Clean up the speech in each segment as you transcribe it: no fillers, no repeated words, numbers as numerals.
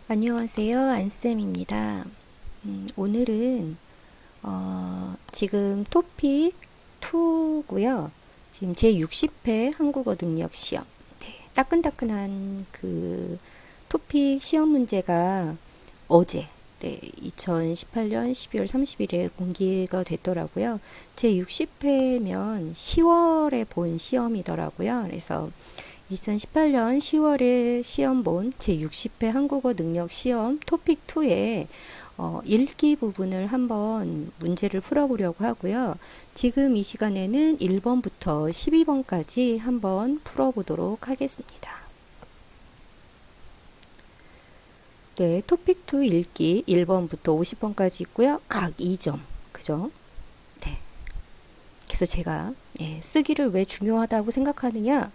안녕하세요. 안쌤입니다. 오늘은 지금 토픽 2고요. 지금 제 60회 한국어 능력 시험. 네, 따끈따끈한 그 토픽 시험 문제가 어제 2018년 12월 30일에 공개가 됐더라고요. 제 60회면 10월에 본 시험이더라고요. 그래서 2018년 10월에 시험 본 제60회 한국어 능력 시험 토픽 2의 읽기 부분을 한번 문제를 풀어보려고 하고요. 지금 이 시간에는 1번부터 12번까지 한번 풀어보도록 하겠습니다. 네, 토픽 2 읽기 1번부터 50번까지 있고요. 각 2점. 그죠? 네. 그래서 제가 쓰기를 왜 중요하다고 생각하느냐?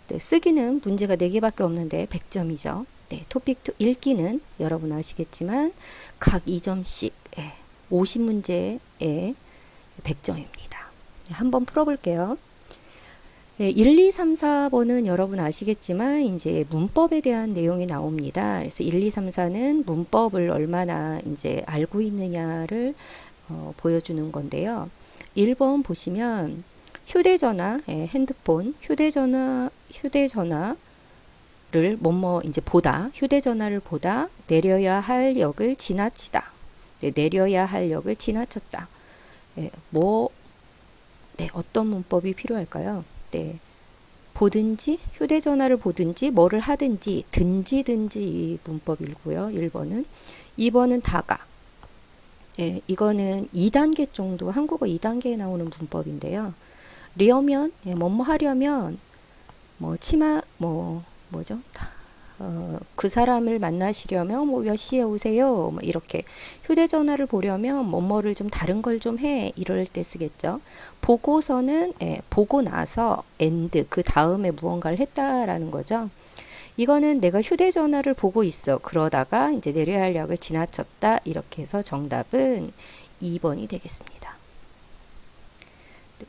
네, 쓰기는 문제가 4개밖에 없는데 100점이죠. 네, 토픽 2 읽기는 여러분 아시겠지만 각 2점씩 50문제에 100점입니다. 네, 한번 풀어볼게요. 네, 1, 2, 3, 4번은 여러분 아시겠지만 이제 문법에 대한 내용이 나옵니다. 그래서 1, 2, 3, 4는 문법을 얼마나 이제 알고 있느냐를 보여주는 건데요. 1번 보시면 휴대전화, 핸드폰, 휴대전화를 이제 보다, 휴대전화를 보다, 내려야 할 역을 지나치다. 네, 내려야 할 역을 지나쳤다. 어떤 문법이 필요할까요? 네. 보든지, 휴대전화를 보든지, 뭐를 하든지, 든지 이 문법이고요. 1번은. 2번은 다가. 이거는 2단계 정도, 한국어 2단계에 나오는 문법인데요. 리어면, 뭐뭐 하려면, 치마, 뭐죠? 그 사람을 만나시려면, 몇 시에 오세요? 이렇게. 휴대전화를 보려면, 뭐뭐를 좀 다른 걸 좀 해. 이럴 때 쓰겠죠. 보고서는, 보고 나서, and, 그 다음에 무언가를 했다라는 거죠. 이거는 내가 휴대전화를 보고 있어. 그러다가 이제 내려야 할 역을 지나쳤다. 이렇게 해서 정답은 2번이 되겠습니다.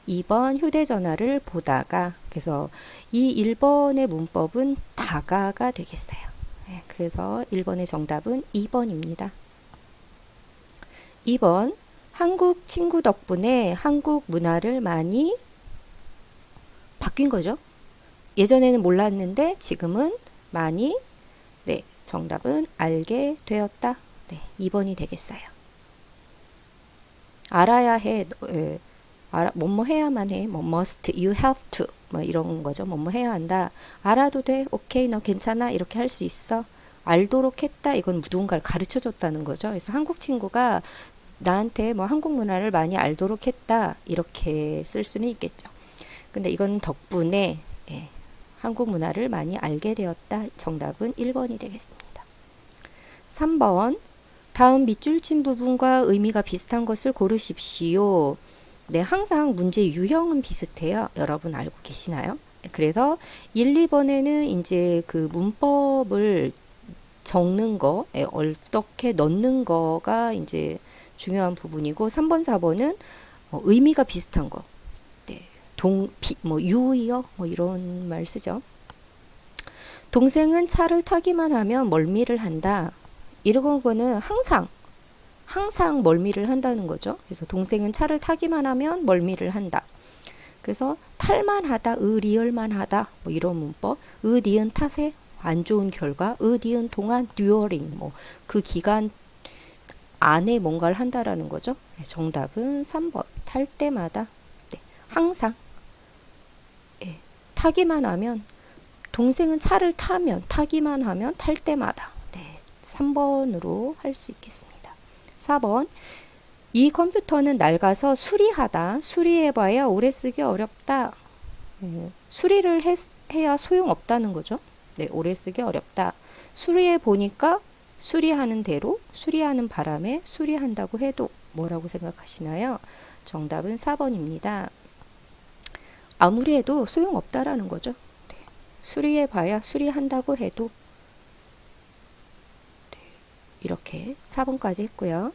2번 휴대전화를 보다가, 그래서 이 1번의 문법은 다가가 되겠어요. 그래서 1번의 정답은 2번입니다. 2번 한국 친구 덕분에 한국 문화를 많이 바뀐 거죠. 예전에는 몰랐는데 지금은 많이, 정답은 알게 되었다. 2번이 되겠어요. 알아야 해. 뭐뭐 해야만 해. must, you have to. 이런 거죠. 뭐뭐 해야 한다. 알아도 돼. 오케이, 너 괜찮아. 이렇게 할 수 있어. 알도록 했다. 이건 누군가를 가르쳐 줬다는 거죠. 그래서 한국 친구가 나한테 한국 문화를 많이 알도록 했다. 이렇게 쓸 수는 있겠죠. 근데 이건 덕분에 한국 문화를 많이 알게 되었다. 정답은 1번이 되겠습니다. 3번 다음 밑줄 친 부분과 의미가 비슷한 것을 고르십시오. 네, 항상 문제 유형은 비슷해요. 여러분 알고 계시나요? 그래서 1, 2번에는 이제 그 문법을 적는 거, 어떻게 넣는 거가 이제 중요한 부분이고, 3번, 4번은 의미가 비슷한 거. 네, 유의어, 이런 말 쓰죠. 동생은 차를 타기만 하면 멀미를 한다. 이런 거는 항상 멀미를 한다는 거죠. 그래서 동생은 차를 타기만 하면 멀미를 한다. 그래서 탈만 하다, 리얼만 하다, 이런 문법. 니은 탓에 안 좋은 결과, 니은 동안 during, 그 기간 안에 뭔가를 한다라는 거죠. 정답은 3번. 탈 때마다, 항상. 타기만 하면, 동생은 차를 타기만 하면 탈 때마다. 3번으로 할 수 있겠습니다. 4번 이 컴퓨터는 낡아서 수리하다. 수리해봐야 오래 쓰기 어렵다. 수리를 해야 소용없다는 거죠. 오래 쓰기 어렵다. 수리해보니까 수리하는 대로, 수리하는 바람에 수리한다고 해도 뭐라고 생각하시나요? 정답은 4번입니다. 아무리 해도 소용없다라는 거죠. 수리해봐야 수리한다고 해도 이렇게 4번까지 했고요.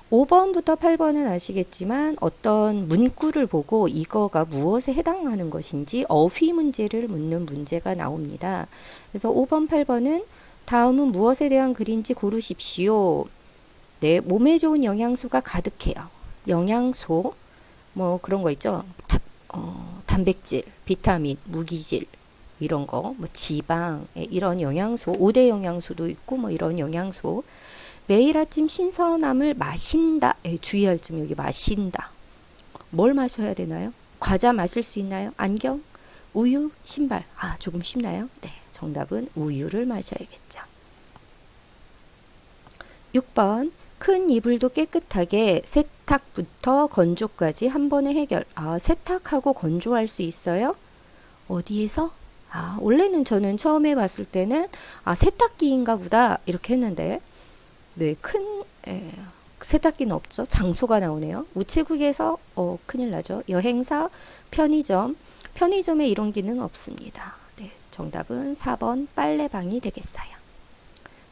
5번부터 8번은 아시겠지만 어떤 문구를 보고 이거가 무엇에 해당하는 것인지 어휘 문제를 묻는 문제가 나옵니다. 그래서 5번, 8번은 다음은 무엇에 대한 글인지 고르십시오. 네, 몸에 좋은 영양소가 가득해요. 영양소, 뭐 그런 거 있죠. 단백질, 비타민, 무기질, 이런 거, 뭐 지방, 이런 영양소, 5대 영양소도 있고, 뭐 이런 영양소. 매일 아침 신선함을 마신다. 주의할 점 여기 마신다. 뭘 마셔야 되나요? 과자 마실 수 있나요? 안경? 우유? 신발? 조금 쉽나요? 네, 정답은 우유를 마셔야겠죠. 6번. 큰 이불도 깨끗하게 세탁부터 건조까지 한 번에 해결. 세탁하고 건조할 수 있어요? 어디에서? 원래는 저는 처음에 봤을 때는 세탁기인가 보다 이렇게 했는데 네, 세탁기는 없죠. 장소가 나오네요. 우체국에서 큰일 나죠. 여행사, 편의점. 편의점에 이런 기능 없습니다. 네, 정답은 4번 빨래방이 되겠어요.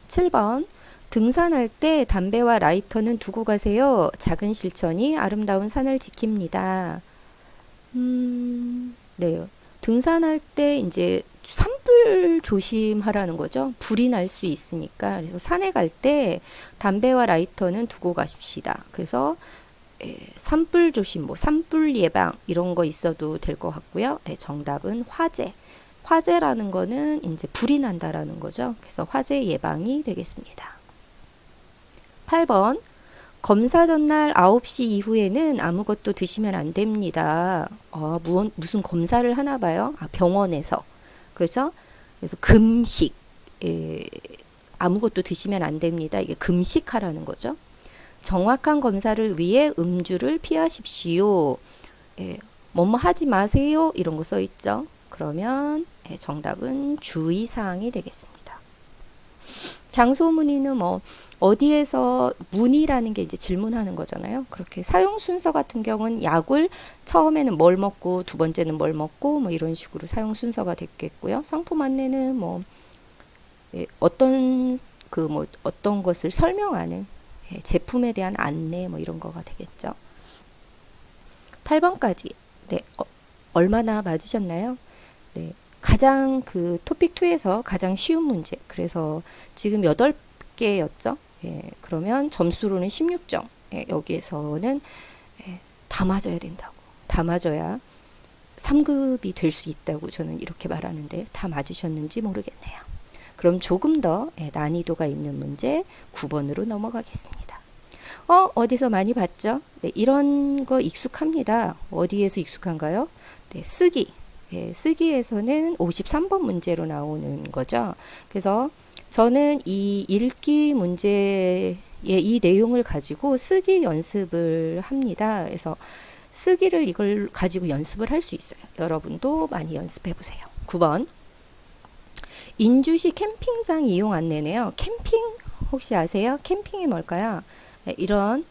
7번. 등산할 때 담배와 라이터는 두고 가세요. 작은 실천이 아름다운 산을 지킵니다. 네. 등산할 때 이제 산불 조심하라는 거죠. 불이 날 수 있으니까. 그래서 산에 갈 때 담배와 라이터는 두고 가십시다. 그래서 산불 조심, 뭐 산불 예방 이런 거 있어도 될 것 같고요. 정답은 화재. 화재라는 거는 이제 불이 난다라는 거죠. 그래서 화재 예방이 되겠습니다. 8번. 검사 전날 9시 이후에는 아무것도 드시면 안 됩니다. 무슨 검사를 하나 봐요? 병원에서. 그래서 금식. 아무것도 드시면 안 됩니다. 이게 금식하라는 거죠. 정확한 검사를 위해 음주를 피하십시오. 뭐뭐 하지 마세요. 이런 거 써 있죠. 그러면 정답은 주의사항이 되겠습니다. 장소 문의는 뭐 어디에서 문의라는 게 이제 질문하는 거잖아요. 그렇게 사용 순서 같은 경우는 약을 처음에는 뭘 먹고 두 번째는 뭘 먹고 뭐 이런 식으로 사용 순서가 됐겠고요. 상품 안내는 뭐 어떤 것을 설명하는 제품에 대한 안내 뭐 이런 거가 되겠죠. 8번까지 네, 얼마나 맞으셨나요? 네. 가장 토픽 2에서 가장 쉬운 문제. 그래서 지금 8개였죠. 그러면 점수로는 16점. 여기에서는 다 맞아야 된다고. 다 맞아야 3급이 될 수 있다고 저는 이렇게 말하는데 다 맞으셨는지 모르겠네요. 그럼 조금 더 난이도가 있는 문제 9번으로 넘어가겠습니다. 어디서 많이 봤죠? 네, 이런 거 익숙합니다. 어디에서 익숙한가요? 네, 쓰기. 쓰기에서는 53번 문제로 나오는 거죠. 그래서 저는 이 읽기 문제의 이 내용을 가지고 쓰기 연습을 합니다. 그래서 쓰기를 이걸 가지고 연습을 할 수 있어요. 여러분도 많이 연습해 보세요. 9번. 인주시 캠핑장 이용 안내네요. 캠핑 혹시 아세요? 캠핑이 뭘까요? 이런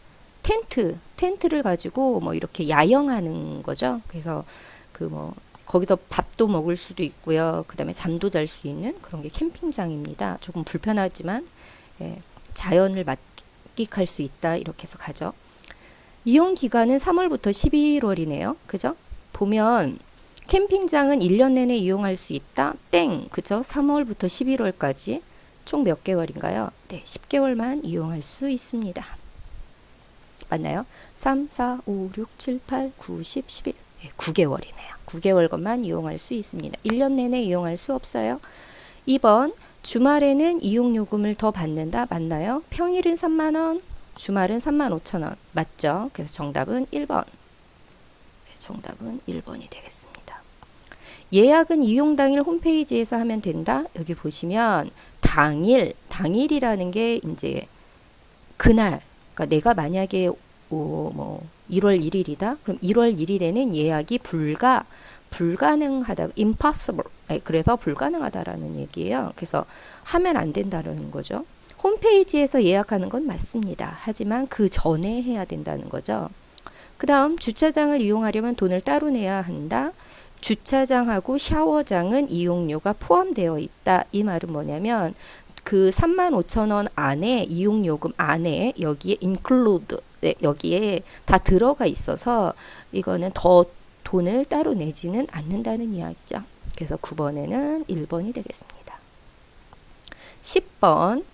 텐트를 가지고 뭐 이렇게 야영하는 거죠. 그래서 거기서 밥도 먹을 수도 있고요. 그 다음에 잠도 잘 수 있는 그런 게 캠핑장입니다. 조금 불편하지만 자연을 만끽할 수 있다. 이렇게 해서 가죠. 이용 기간은 3월부터 11월이네요. 그죠? 보면 캠핑장은 1년 내내 이용할 수 있다. 땡. 그죠? 3월부터 11월까지 총 몇 개월인가요? 네, 10개월만 이용할 수 있습니다. 맞나요? 3, 4, 5, 6, 7, 8, 9, 10, 11. 9개월이네요. 9개월 것만 이용할 수 있습니다. 1년 내내 이용할 수 없어요. 2번. 주말에는 이용요금을 더 받는다. 맞나요? 평일은 3만원, 주말은 35,000원. 맞죠? 그래서 정답은 1번. 정답은 1번이 되겠습니다. 예약은 이용 당일 홈페이지에서 하면 된다. 여기 보시면 당일이라는 게 이제 그날, 그러니까 내가 만약에 1월 1일이다. 그럼 1월 1일에는 예약이 불가능하다. impossible. 그래서 불가능하다라는 얘기예요. 그래서 하면 안 된다는 거죠. 홈페이지에서 예약하는 건 맞습니다. 하지만 그 전에 해야 된다는 거죠. 그 다음 주차장을 이용하려면 돈을 따로 내야 한다. 주차장하고 샤워장은 이용료가 포함되어 있다. 이 말은 뭐냐면 그 35,000원 안에 이용요금 안에 여기에 include 여기에 다 들어가 있어서 이거는 더 돈을 따로 내지는 않는다는 이야기죠. 그래서 9번에는 1번이 되겠습니다. 10번.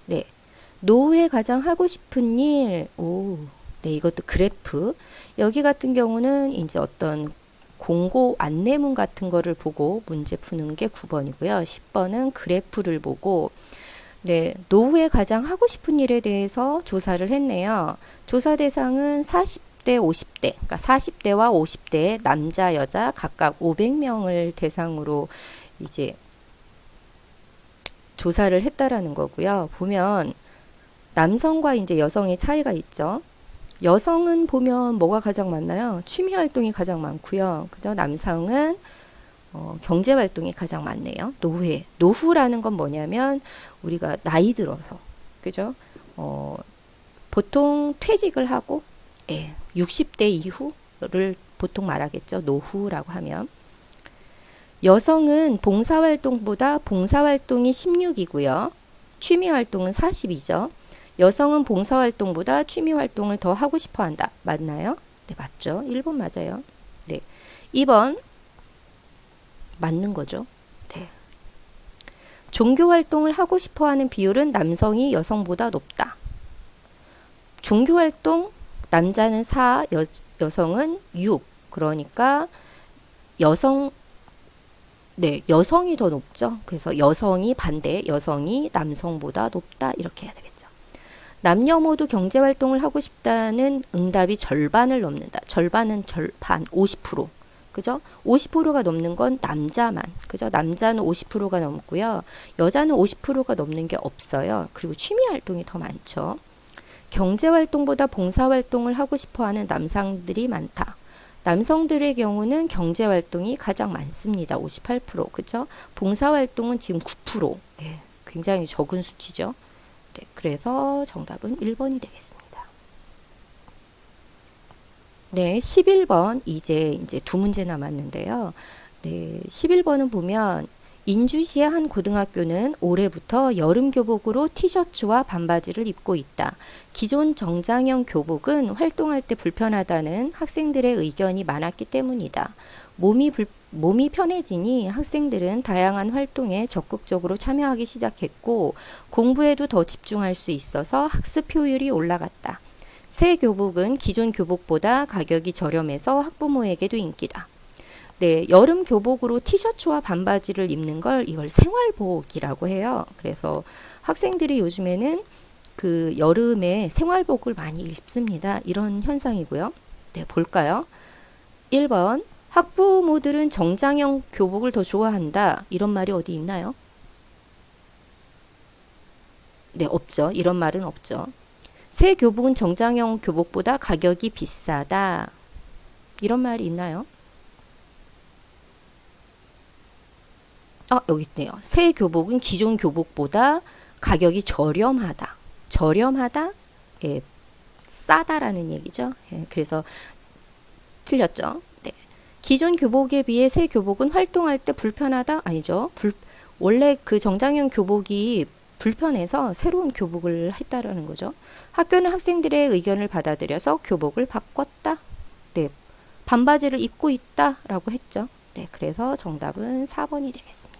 네. 노후에 가장 하고 싶은 일. 네, 이것도 그래프. 여기 같은 경우는 이제 어떤 공고 안내문 같은 거를 보고 문제 푸는 게 9번이고요. 10번은 그래프를 보고, 네, 노후에 가장 하고 싶은 일에 대해서 조사를 했네요. 조사 대상은 40대, 50대, 그러니까 40대와 50대 남자, 여자 각각 500명을 대상으로 이제 조사를 했다라는 거고요. 보면 남성과 이제 여성의 차이가 있죠. 여성은 보면 뭐가 가장 많나요? 취미 활동이 가장 많고요. 그죠? 남성은 경제 활동이 가장 많네요. 노후라는 건 뭐냐면 우리가 나이 들어서, 그죠? 보통 퇴직을 하고, 60대 이후를 보통 말하겠죠. 노후라고 하면. 여성은 봉사활동보다 봉사활동이 16이고요. 취미활동은 40이죠. 여성은 봉사활동보다 취미활동을 더 하고 싶어 한다. 맞나요? 네, 맞죠. 1번 맞아요. 네. 2번. 맞는 거죠. 네. 종교활동을 하고 싶어 하는 비율은 남성이 여성보다 높다. 종교활동, 남자는 4, 여성은 6. 그러니까 여성이 더 높죠. 그래서 여성이 반대, 여성이 남성보다 높다. 이렇게 해야 되겠죠. 남녀 모두 경제활동을 하고 싶다는 응답이 절반을 넘는다. 절반은 절반, 50%. 그죠? 50%가 넘는 건 남자만. 그죠? 남자는 50%가 넘고요. 여자는 50%가 넘는 게 없어요. 그리고 취미활동이 더 많죠. 경제활동보다 봉사활동을 하고 싶어 하는 남성들이 많다. 남성들의 경우는 경제활동이 가장 많습니다. 58%. 그죠? 봉사활동은 지금 9%. 예, 굉장히 적은 수치죠. 네, 그래서 정답은 1번이 되겠습니다. 네, 11번 이제 두 문제 남았는데요. 네, 11번은 보면 인주시의 한 고등학교는 올해부터 여름 교복으로 티셔츠와 반바지를 입고 있다. 기존 정장형 교복은 활동할 때 불편하다는 학생들의 의견이 많았기 때문이다. 몸이 편해지니 학생들은 다양한 활동에 적극적으로 참여하기 시작했고 공부에도 더 집중할 수 있어서 학습 효율이 올라갔다. 새 교복은 기존 교복보다 가격이 저렴해서 학부모에게도 인기다. 네, 여름 교복으로 티셔츠와 반바지를 입는 이걸 생활복이라고 해요. 그래서 학생들이 요즘에는 그 여름에 생활복을 많이 입습니다. 이런 현상이고요. 네, 볼까요? 1번, 학부모들은 정장형 교복을 더 좋아한다. 이런 말이 어디 있나요? 네, 없죠. 이런 말은 없죠. 새 교복은 정장형 교복보다 가격이 비싸다. 이런 말이 있나요? 여기 있네요. 새 교복은 기존 교복보다 가격이 저렴하다. 저렴하다? 예, 싸다라는 얘기죠. 예, 그래서 틀렸죠. 네. 기존 교복에 비해 새 교복은 활동할 때 불편하다? 아니죠. 원래 그 정장형 교복이 불편해서 새로운 교복을 했다라는 거죠. 학교는 학생들의 의견을 받아들여서 교복을 바꿨다. 네. 반바지를 입고 있다라고 했죠. 네, 그래서 정답은 4번이 되겠습니다.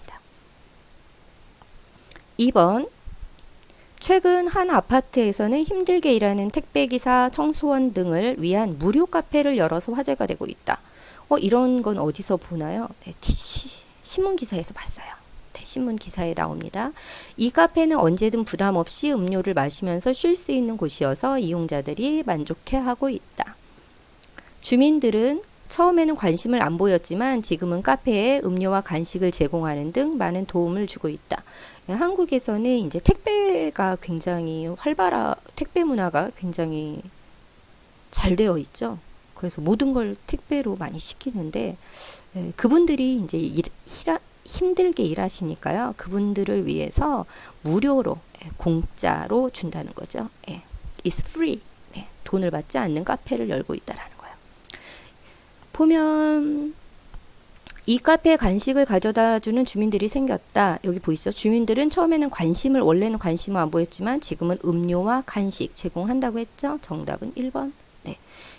2번. 최근 한 아파트에서는 힘들게 일하는 택배기사, 청소원 등을 위한 무료 카페를 열어서 화제가 되고 있다. 이런 건 어디서 보나요? 네, 신문기사에서 봤어요. 네, 신문기사에 나옵니다. 이 카페는 언제든 부담 없이 음료를 마시면서 쉴 수 있는 곳이어서 이용자들이 만족해하고 있다. 주민들은 처음에는 관심을 안 보였지만 지금은 카페에 음료와 간식을 제공하는 등 많은 도움을 주고 있다. 한국에서는 이제 택배가 굉장히 택배 문화가 굉장히 잘 되어 있죠. 그래서 모든 걸 택배로 많이 시키는데 그분들이 이제 힘들게 일하시니까요. 그분들을 위해서 무료로 공짜로 준다는 거죠. It's free. 돈을 받지 않는 카페를 열고 있다라는 거예요. 보면 이 카페에 간식을 가져다 주는 주민들이 생겼다. 여기 보이시죠? 주민들은 처음에는 원래는 관심을 안 보였지만 지금은 음료와 간식 제공한다고 했죠. 정답은 1번. 네.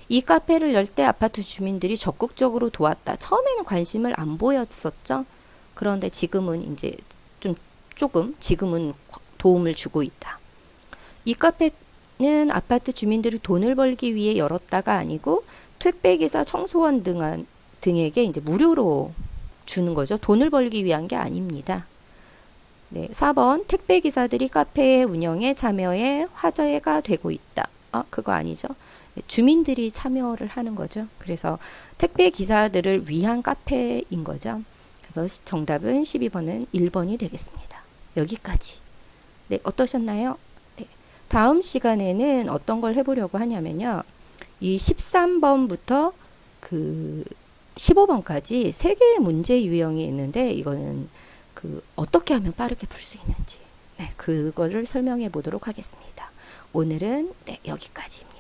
이 카페를 열 때 아파트 주민들이 적극적으로 도왔다. 처음에는 관심을 안 보였었죠. 그런데 지금은 이제 좀 조금 지금은 도움을 주고 있다. 이 카페는 아파트 주민들이 돈을 벌기 위해 열었다가 아니고 택배기사, 청소원 등에게 이제 무료로 주는 거죠. 돈을 벌기 위한 게 아닙니다. 네, 4번 택배기사들이 카페의 운영에 참여해 화제가 되고 있다. 그거 아니죠. 네, 주민들이 참여를 하는 거죠. 그래서 택배기사들을 위한 카페인 거죠. 그래서 정답은 12번은 1번이 되겠습니다. 여기까지. 네, 어떠셨나요? 네, 다음 시간에는 어떤 걸 해보려고 하냐면요. 이 13번부터 그 15번까지 세 개의 문제 유형이 있는데 이거는 어떻게 하면 빠르게 풀 수 있는지 그거를 설명해 보도록 하겠습니다. 오늘은 여기까지입니다.